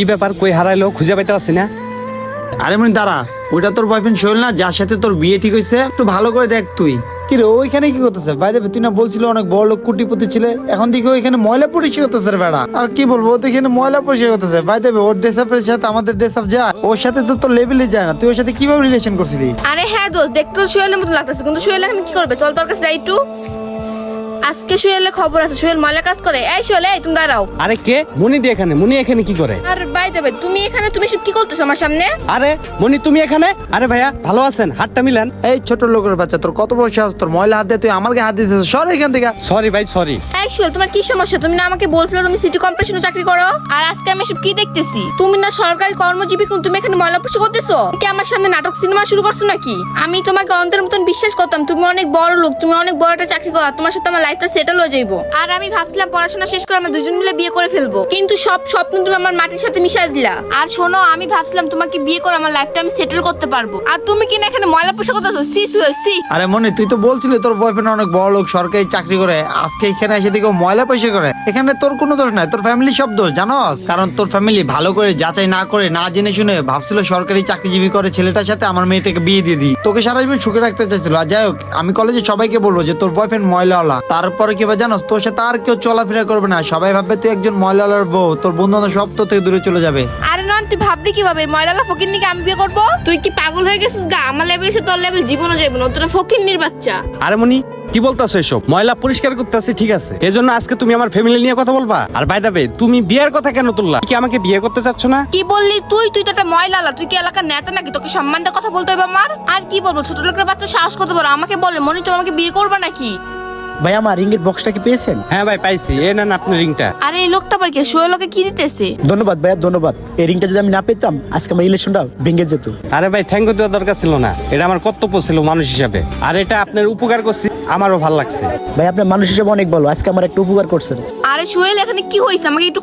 কি ব্যাপার, কই হারাইলো, খুঁজে পাইতে পারছি না। আরে মনি দাঁড়া, ওইটা তোর বয়ফ্রেন্ড সোহেল না, যার সাথে তোর বিয়ে ঠিক হয়েছে? একটু ভালো করে দেখ তুই। কি রে ওইখানে কি করতেছে? বাইরে তুই না বলছিল অনেক বড় লোক কুটিপতি ছিলে, এখন দেখি ওইখানে ময়লা পরিষ্কার করতেছে রে বেড়া। আর কি বলবো, ও তো এখানে ময়লা পরিষ্কার করতেছে। বাইরে ওর ড্রেস আপের সাথে আমাদের ড্রেস আপ যায়, ওর সাথে তো তোর লেভেলে যায় না। তুই ওর সাথে কিভাবে রিলেশন করছিলি? আরে হ্যাঁ দোস্ত, দেখতে তো সোহেলের মতো লাগতেছে, কিন্তু সোহেল এখন কি করবে? চল তোর কাছে যাই একটু। আজকে সোহেলের খবর আছে, সোহেল ময়লা কাজ করে। এই সোহেল, এই তুমি দাঁড়াও। আরে কে? মনি দি এখানে। মনি এখানে কি করে? আর বাই দেবে, তুমি এখানে, তুমি সব কি করতেছো আমার সামনে? আরে মনি তুমি এখানে? আরে ভাইয়া ভালো আছেন? হাতটা মিলান। এই ছোট লোকের বাচ্চা, তোর কত বড় সাহস, তোর ময়লা হাত দিয়ে তুই আমার গায়ে হাত দিতেছিস? সর এখান থেকে। সরি ভাই, সরি। এই সোহেল, তোমার কি সমস্যা? তুমি না আমাকে বলছিলে তুমি সিটি কর্পোরেশনে চাকরি করো, আর আজকে আমি সব কি দেখতেছি? তুমি না সরকারি কর্মজীবী, কিন্তু তুমি এখানে ময়লা পরিষ্কার করতেছো। কি আমার সামনে নাটক সিনেমা শুরু করছো নাকি? আমি তোমাকে অন্ধের মতন বিশ্বাস করতাম, তুমি অনেক বড় লোক, তুমি অনেক বড় একটা চাকরি করো, তোমার সাথে আমার লাইফটা সেটেল হয়ে যাইবো। আর আমি ভাবছিলাম পড়াশোনা শেষ করে আমরা দুজন মিলে বিয়ে করে ফেলবো, কিন্তু সব স্বপ্ন তুমি আমার মাটির সাথে মিশাই দিলা। আর শোনো, আমি ভাবছিলাম তোমাকে বিয়ে করে আমার লাইফটা আমি সেটেল করতে পারবো, আর তুমি কি না এখানে ময়লা পরিষ্কার করতেছো? See Sohel, see. আরে মনি, তুই তো বলছিলি তোর বয়ফ্রেন্ড অনেক বড় লোক, সরকারি চাকরি করে, আজকে এখানে এসে দেখো ময়লা পয়সা করে। এখানে তোর কোনো দোষ নাই, তোর ফ্যামিলি সব দোষ, জানোস? কারণ তোর ফ্যামিলি ভালো করে যাচাই না করে, না জেনে শুনে ভাবছিল সরকারি চাকরিজীবী করে ছেলেটার সাথে আমার মেয়েটাকে বিয়ে দিয়ে দিই, তোকে সারা জীবন সুখে রাখতে চাইছিল। আর যাই হোক, আমি কলেজে সবাইকে বলবো যে তোর বয়ফ্রেন্ড ময়লাওয়ালা। তারপরে কি ভাই জানোস, তোর সাথে আর কেউ চলাফেরা করবে না, সবাই ভাববে তুই একজন ময়লাওয়ালার বউ, তোর বন্ধু বান্ধব সব তোর থেকে দূরে চলে যাবে। আরে নন, তুই ভাবলি কিভাবে ময়লালা ফকিন্নিকে আমি বিয়ে করবো? তুই কি পাগল হয়ে গেছিস গা? আমার লেভেল এসে তোর লেভেল জীবনও যাইব না, তোরা ফকিন্নির বাচ্চা। আরে মনি কি বলতাছো এসব? ময়লা পরিষ্কার করতেছি ঠিক আছে, এজন্য আজকে তুমি আমার ফ্যামিলি নিয়ে কথা বলবা? আর বাই দ্য ওয়ে, তুমি বিয়ের কথা কেন তুললা? কি আমাকে বিয়ে করতে চাচ্ছ না? কি বললি তুই? তুই তো একটা ময়লালা, তুই কি এলাকার নেতা নাকি? তোকে সম্মান দিয়ে কথা বলতে হবে আমার? আর কি বলবো, ছোট লোকের বাচ্চা সাহস করতে পারো আমাকে বলে মনি তুমি আমাকে বিয়ে করবা নাকি? ভাই আমার রিংয়ের বক্সটা কি পেয়েছেন? হ্যাঁ ভাই পাইছি, এ নেন আপনি রিংটা। আরে এই লোকটা আবার কে? সোহেলকে কি দিতেছে? ধন্যবাদ ভাইয়া, ধন্যবাদ। এই রিংটা যদি আমি না পেতাম আজকে আমার রিলেশনটা ভেঙে যেত। আরে ভাই থ্যাংক ইউ দেওয়ার দরকার ছিল না, এটা আমার কর্তব্য ছিল মানুষ হিসাবে। আর এটা আপনার উপকার করছি, আমারও ভালো লাগছে। ভাই আপনার মানুষ হিসেবে অনেক ভালো, আজকে আমার একটা উপকার করছেন। আরে সোহেল, এখানে কি হয়েছে আমাকে একটু